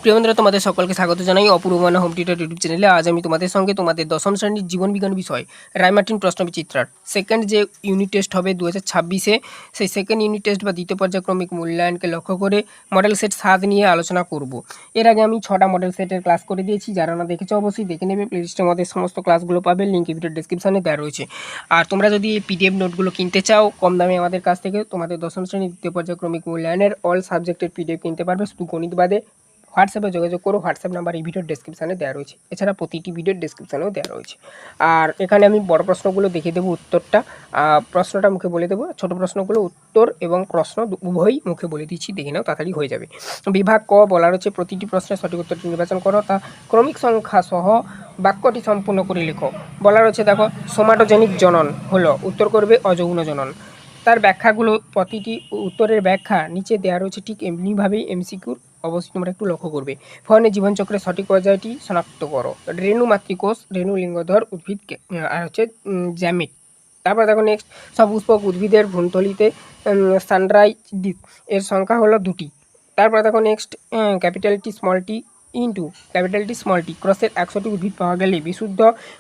প্রিয় বন্ধুরা, তোমাদের সকলকে স্বাগত জানাই অপূর্বমানা হোম টিউটর ইউটিউব চ্যানেলে। আজ আমি তোমাদের সঙ্গে তোমাদের দশম শ্রেণীর জীবনবিজ্ঞান বিষয় রায়মার্টিন প্রশ্নবিচিত্রার সেকেন্ড যে ইউনিট টেস্ট হবে 2026-এ, সেই সেকেন্ড ইউনিট টেস্ট বা দ্বিতীয় পর্যায়ক্রমিক মূল্যায়নকে লক্ষ্য করে মডেল সেট 7 নিয়ে আলোচনা করব। এর আগে আমি 6টা মডেল সেটের ক্লাস করে দিয়েছি, যারা না দেখেছো অবশ্যই দেখে নেবে। প্লেলিস্টের মধ্যে সমস্ত ক্লাসগুলো পাবে, লিঙ্ক ভিডিও ডেসক্রিপশনে দেওয়া রয়েছে। আর তোমরা যদি এই পিডিএফ নোটগুলো কিনতে চাও কম দামে আমাদের কাছ থেকে, তোমাদের দশম শ্রেণীর দ্বিতীয় পর্যায়ক্রমিক মূল্যায়নের অল সাবজেক্টের পিডিএফ কিনতে পারবে, শুধু গণিত বাদে। হোয়াটসঅ্যাপে যোগাযোগ করো, হোয়াটসঅ্যাপ নাম্বার এই ভিডিওর ডেসক্রিপশানে দেওয়া রয়েছে, এছাড়া প্রতিটি ভিডিওর ডেসক্রিপশানেও দেওয়া রয়েছে। আর এখানে আমি বড় প্রশ্নগুলো দেখিয়ে দেবো, উত্তরটা প্রশ্নটা মুখে বলে দেবো, ছোট প্রশ্নগুলো উত্তর এবং প্রশ্ন উভয়ই মুখে বলে দিচ্ছি, দেখে নাও, তাড়াতাড়ি হয়ে যাবে। বিভাগ ক বলা রয়েছে প্রতিটি প্রশ্নের সঠিক উত্তরটি নির্বাচন করো, তা ক্রমিক সংখ্যা সহ বাক্যটি সম্পূর্ণ করে লেখো। বলা রয়েছে দেখো, সোমাটোজেনিক জনন হলো, উত্তর করবে অযৌন জনন। তার ব্যাখ্যাগুলো, প্রতিটি উত্তরের ব্যাখ্যা নিচে দেওয়া রয়েছে, ঠিক এমনিভাবেই এমসিকিউর, অবশ্যই তোমরা একটু লক্ষ্য করবে। ফলনের জীবনচক্রের সঠিক পর্যায়টি শনাক্ত করো। রেণু মাতৃকোষ, রেণু লিঙ্গধর উদ্ভিদ, আর হচ্ছে জ্যামিট। তারপর দেখো নেক্সট, সপুষ্পক উদ্ভিদের ভ্রূণথলিতে সানরাইজ এর সংখ্যা হলো 2টি। তারপর দেখো next, capital T small tea into capital T small tea ক্রসের 100টি উদ্ভিদ পাওয়া গেলে বিশুদ্ধ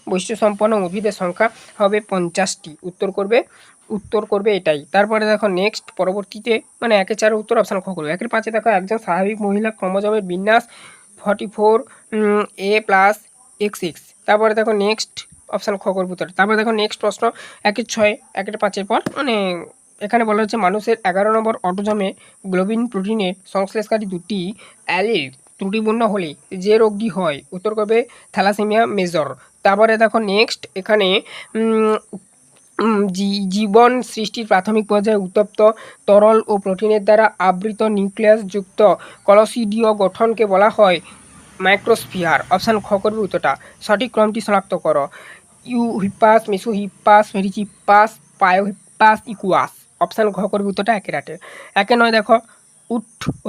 বৈশিষ্ট্যসম্পন্ন উদ্ভিদের সংখ্যা হবে 50টি। উত্তর করবে এটাই। তারপরে দেখো নেক্সট, পরবর্তীতে মানে 1-4 উত্তর অপশান খ করবে। 1-5 দেখো, একজন স্বাভাবিক মহিলা ক্রোমোজোমের বিন্যাস 44A+XX। তারপরে দেখো নেক্সট, অপশান খ করবে উত্তর। তারপরে দেখো নেক্সট প্রশ্ন 1-6, 1-5 পর মানে এখানে বলা হচ্ছে মানুষের 11 নম্বর অটোজমে গ্লোবিন প্রোটিনের সংশ্লেষকারী দুটি অ্যালিল ত্রুটিপূর্ণ হলে যে রোগটি হয়, উত্তর করবে থ্যালাসেমিয়া মেজর। তারপরে দেখো নেক্সট, এখানে জীবন সৃষ্টির প্রাথমিক পর্যায়ে উত্তপ্ত তরল ও প্রোটিনের দ্বারা আবৃত নিউক্লিয়াসযুক্ত কলসিডীয় গঠনকে বলা হয় মাইক্রোস্ফিয়ার। অপশান খ করবে উত্তরটা। সঠিক ক্রমটি শনাক্ত করো। ইউহিপাস, মেসোহিপাস, মেরিচিপাস, পায়োহিপাস, ইকুয়াস। অপশান ঘ করবে উত্তরটা 1-9 দেখো,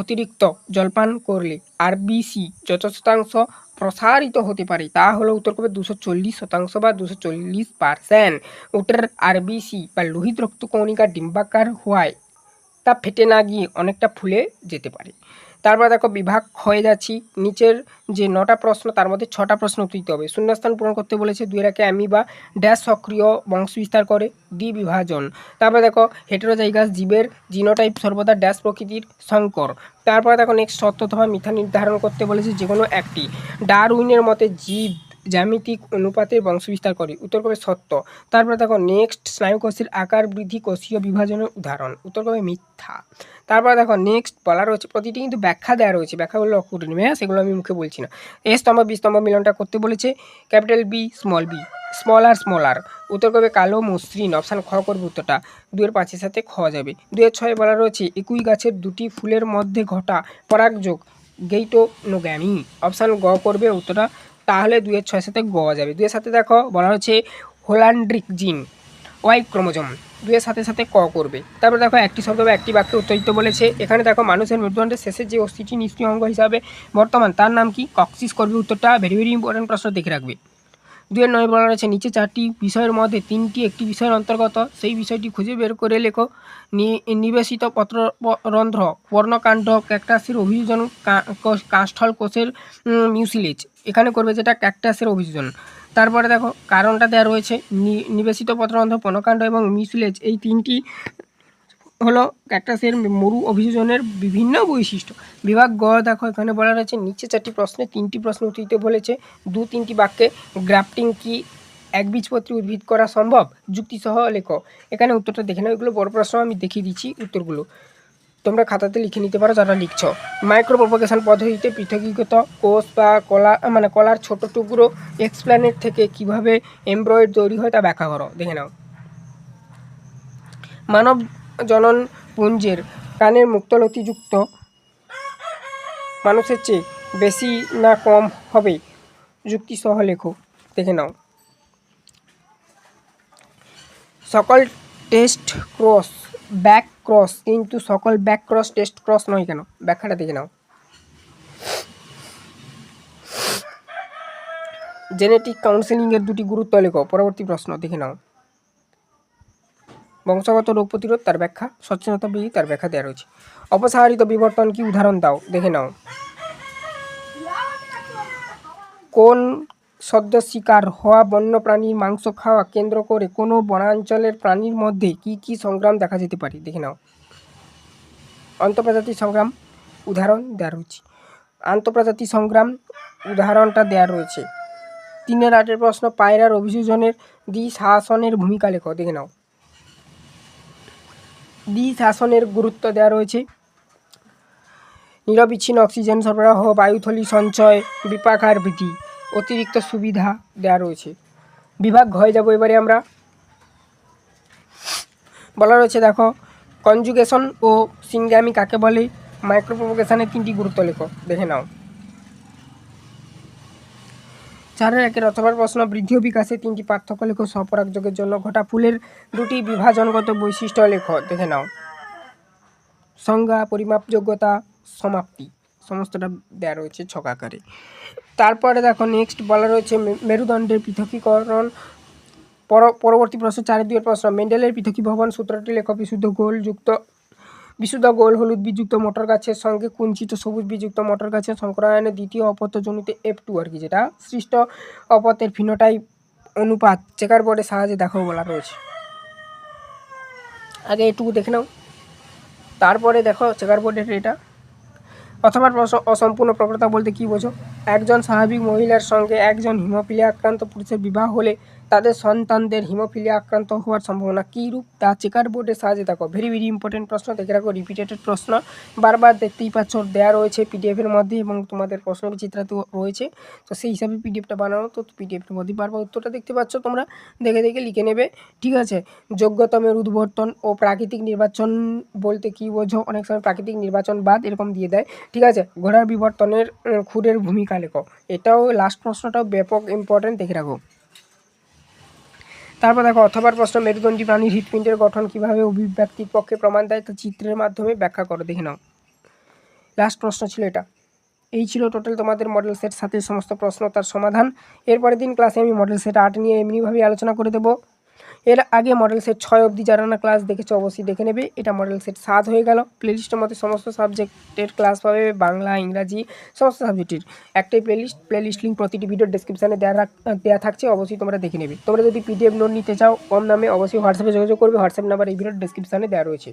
অতিরিক্ত জলপান করলে আরবিসি যত শতাংশ প্রসারিত হতে পারে তা হলো, উত্তর করবে 240% বা 240%। উটের আরবিসি বা লোহিত রক্তকণিকা ডিম্বাকার হওয়ায় তা ফেটে না গিয়ে অনেকটা ফুলে যেতে পারে। তারপর দেখো বিভাগ হয়ে যাচ্ছি, নিচের যে 9টা প্রশ্ন তার মধ্যে 6টা প্রশ্ন উত্তর দিতে হবে। শূন্যস্থান পূরণ করতে বলেছে। 2 রাখে অ্যামিবা ড্যাশ সক্রিয় বংশবিস্তার করে, দ্বিবিভাজন। তারপর দেখো হেটেরোজাইগাস জীবের জিনোটাইপ সর্বদা ড্যাশ প্রকৃতির সংকর। তারপরে দেখো নেক্সট, সত্য অথবা মিথ্যা নির্ধারণ করতে বলেছে যে কোনো একটি। ডারউইনের মতে জীব জ্যামিতিক অনুপাতে বংশবিস্তার করে, উত্তর করবে সত্য। তারপরে দেখো নেক্সট, স্নায়ুকোষের আকার বৃদ্ধি কোষীয় বিভাজনের উদাহরণ, উত্তর করবে মিথ্যা। তারপরে দেখো নেক্সট, বলা রয়েছে প্রতিটি কিন্তু ব্যাখ্যা দেওয়া রয়েছে, ব্যাখ্যাগুলো লক্ষ্য করে নেবে, হ্যাঁ, সেগুলো আমি মুখে বলছি না। এ স্তম্ভ বি স্তম্ভ মিলনটা করতে বলেছে, ক্যাপিটাল বি, স্মল আর, উত্তর করবে কালো মসৃণ। অপশান খ করবে উত্তরটা। 2-5 সাথে খ যাবে। 2-6 বলা রয়েছে একই গাছের দুটি ফুলের মধ্যে ঘটা পরাগযোগ গেইটোনোগ্যামি। অপশান গ করবে উত্তরটা, তাহলে 2-6 সাথে গ যাবে। 2-7 দেখো, বলা হচ্ছে হোলান্ড্রিক জিন, ওয়াই ক্রোমোজোম। 2-7 সাথে ক করবে। তারপর দেখো একটি শব্দ বা একটি বাক্যে উত্তর দিতে বলেছে। এখানে দেখো মানুষের মেরুদণ্ডের শেষে যে অস্থিটি নিষ্ক্রিয় অঙ্গ হিসাবে বর্তমান, তার নাম কি? কক্সিস করবে উত্তরটা। ভেরি ভেরি ইম্পর্টেন্ট প্রশ্ন, দেখে রাখবে। 2-9 বলা রয়েছে নিচে 4টি বিষয়ের মধ্যে 3টি একটি বিষয়ের অন্তর্গত, সেই বিষয়টি খুঁজে বের করে লেখো। নিবেশিত পত্ররন্ধ্র, পর্ণকাণ্ড, ক্যাকটাসের অভিযোজন, কাষ্ঠল কোষের মিউসিলেজ। এখানে করবে যেটা ক্যাকটাসের অভিযোজন। তারপরে দেখো কারণটা দেওয়া রয়েছে, নিবেশিত পত্ররন্ধ্র, পর্ণকাণ্ড এবং মিউসিলেজ, এই 3টি হলো ক্যাকটাসের মরু অভিযোজনের বিভিন্ন বৈশিষ্ট্য। বিভাগ গ দেখো, এখানে বলা রয়েছে নিচে 4টি প্রশ্নে 3টি প্রশ্ন উত্তর দিতে বলেছে। 2-3টি বাক্যে গ্রাফটিং কি একবীজপত্রী উদ্ভিদ করা সম্ভব, যুক্তিসহ লেখো। এখানে উত্তরটা দেখে নাও, এগুলো বড় প্রশ্ন, আমি দেখিয়ে দিচ্ছি উত্তরগুলো, তোমরা খাতাতে লিখে নিতে পারো যারা লিখছ। মাইক্রো প্রোপাগেশন পদ্ধতিতে পৃথকীকৃত কোষ বা কলার ছোট টুকরো এক্সপ্ল্যানেট থেকে কিভাবে এমব্রয়েড তৈরি হয় তা ব্যাখ্যা করো, দেখে নাও। মানব জনন পুঞ্জের কানের মুক্তলতিযুক্ত মানুষের চেয়ে বেশি না কম হবে, যুক্তিসহ লেখো, দেখে নাও। সকল টেস্ট ক্রস ব্যাক ক্রস, কিন্তু সকল ব্যাক ক্রস টেস্ট ক্রস নয় কেন, ব্যাখ্যাটা দেখে নাও। জেনেটিক কাউন্সেলিংয়ের 2টি গুরুত্ব লেখো, পরবর্তী প্রশ্ন, দেখে নাও। বংশগত রোগ প্রতিরোধ, তার ব্যাখ্যা। সচেতনতা বৃদ্ধি, তার ব্যাখ্যা দেওয়া রয়েছে। অপসারিত বিবর্তন কি, উদাহরণ দাও, দেখে নাও। কোন সদ্য শিকার হওয়া বন্যপ্রাণীর মাংস খাওয়া কেন্দ্র করে কোনো বনাঞ্চলের প্রাণীর মধ্যে কি কি সংগ্রাম দেখা যেতে পারে দেখে নাও। আন্তঃপ্রজাতি সংগ্রাম উদাহরণ দেওয়া রয়েছে। আন্তঃপ্রজাতি সংগ্রাম উদাহরণটা দেওয়া রয়েছে। 3-8 প্রশ্ন, পায়রার অভিযোজনের দ্বিশাসনের ভূমিকা লেখো দেখে নাও। দ্বিশাসনের গুরুত্ব দেওয়া রয়েছে। নিরবিচ্ছিন্ন অক্সিজেন সরবরাহ, বায়ুথলি সঞ্চয়, বিপাকার বৃদ্ধি, অতিরিক্ত সুবিধা দেওয়া রয়েছে। বিভাগ হয়ে যাব এবারে আমরা। বলা রয়েছে দেখো, কনজুগেশন ও সিঙ্গামি কাকে বলে? মাইক্রোপ্রোপোগেশনের 3টি গুরুত্ব লেখো দেখে নাও। 4-1 অথবা প্রশ্ন, বৃদ্ধি ও বিকাশে 3টি পার্থক্য লেখো। স্বপরাগযোগের জন্য ঘটা ফুলের 2টি বিভাজনগত বৈশিষ্ট্য লেখো দেখে নাও। সংজ্ঞা, পরিমাপযোগ্যতা, সমাপ্তি সমস্তটা দেওয়া রয়েছে ছক আকারে। তারপরে দেখো নেক্সট বলা রয়েছে মেরুদণ্ডের পৃথকীকরণ। পরবর্তী প্রশ্ন 4-2 প্রশ্ন, মেন্ডেলের পৃথকীভবন সূত্রটি লেখো। বিশুদ্ধ গোল হলুদ বীজযুক্ত মটর গাছের সঙ্গে কুঞ্চিত সবুজ বীজযুক্ত মটর গাছের সংকরায়নের দ্বিতীয় অপত্যজনিত F2 আর কি, যেটা সৃষ্ট অপত্যের ফিনোটাইপ অনুপাত চেকার বোর্ডের সাহায্যে দেখো বলা রয়েছে। আগে এটুকু দেখে নাও, তারপরে দেখো চেকার বোর্ডের এটা। অথবা প্রশ্ন, অসম্পূর্ণ প্রকৃতা বলতে কী বোঝো? একজন স্বাভাবিক মহিলার সঙ্গে একজন হিমোফিলিয়া আক্রান্ত পুরুষের বিবাহ হলে তাদের সন্তানদের হিমোফিলিয়া আক্রান্ত হওয়ার সম্ভাবনা কী রূপ, তা চেকার বোর্ডের সাহায্যে দেখো। ভেরি ভেরি ইম্পর্টেন্ট প্রশ্ন, দেখে রাখো, রিপিটেটেড প্রশ্ন, বারবার দেখতেই পাচ্ছ দেওয়া রয়েছে পিডিএফের মধ্যে এবং তোমাদের প্রশ্ন বিচিত্রাতেও রয়েছে। তো সেই হিসাবে পিডিএফটা বানানো, তো পিডিএফের মধ্যে বারবার উত্তরটা দেখতে পাচ্ছ, তোমরা দেখে দেখে লিখে নেবে, ঠিক আছে। যোগ্যতমের উদ্বর্তন ও প্রাকৃতিক নির্বাচন বলতে কী বোঝো? অনেক সময় প্রাকৃতিক নির্বাচন বাদ এরকম দিয়ে দেয়, ঠিক আছে। ঘোড়ার বিবর্তনের খুরের ভূমিকা লেখো। এটাও লাস্ট প্রশ্নটাও ব্যাপক ইম্পর্টেন্ট, দেখে রাখো। তারপর দেখো অথবা প্রশ্ন, মেরুদণ্ডী প্রাণীর হৃৎপিণ্ডের গঠন কীভাবে অভিব্যক্তির পক্ষে প্রমাণ দেয়, তা চিত্রের মাধ্যমে ব্যাখ্যা করো দেখে নাও। লাস্ট প্রশ্ন ছিল এটা। এই ছিল টোটাল তোমাদের মডেল সেট সাথে সমস্ত প্রশ্ন তার সমাধান। এরপরের দিন ক্লাসে আমি মডেল সেট 8 নিয়ে এমনিভাবেই আলোচনা করে দেবো। এর আগে মডেল সেট 6 অবধি যারা না ক্লাস দেখেছো অবশ্যই দেখে নেবে। এটা মডেল সেট 7 হয়ে গেল। প্লেলিস্টের মধ্যে সমস্ত সাবজেক্টের ক্লাস পাবে, বাংলা, ইংরাজি, সমস্ত সাবজেক্টের একটাই প্লেলিস্ট লিঙ্ক প্রতিটি ভিডিওর ডেসক্রিপশানে দেওয়া থাকছে, অবশ্যই তোমরা দেখে নেবে। তোমরা যদি পিডিএফ নোট নিতে চাও কম দামে, অবশ্যই হোয়াটসঅ্যাপে যোগাযোগ করবে। হোয়াটসঅ্যাপ নাম্বার এই ভিডিওর ডেসক্রিপশানে দেওয়া রয়েছে।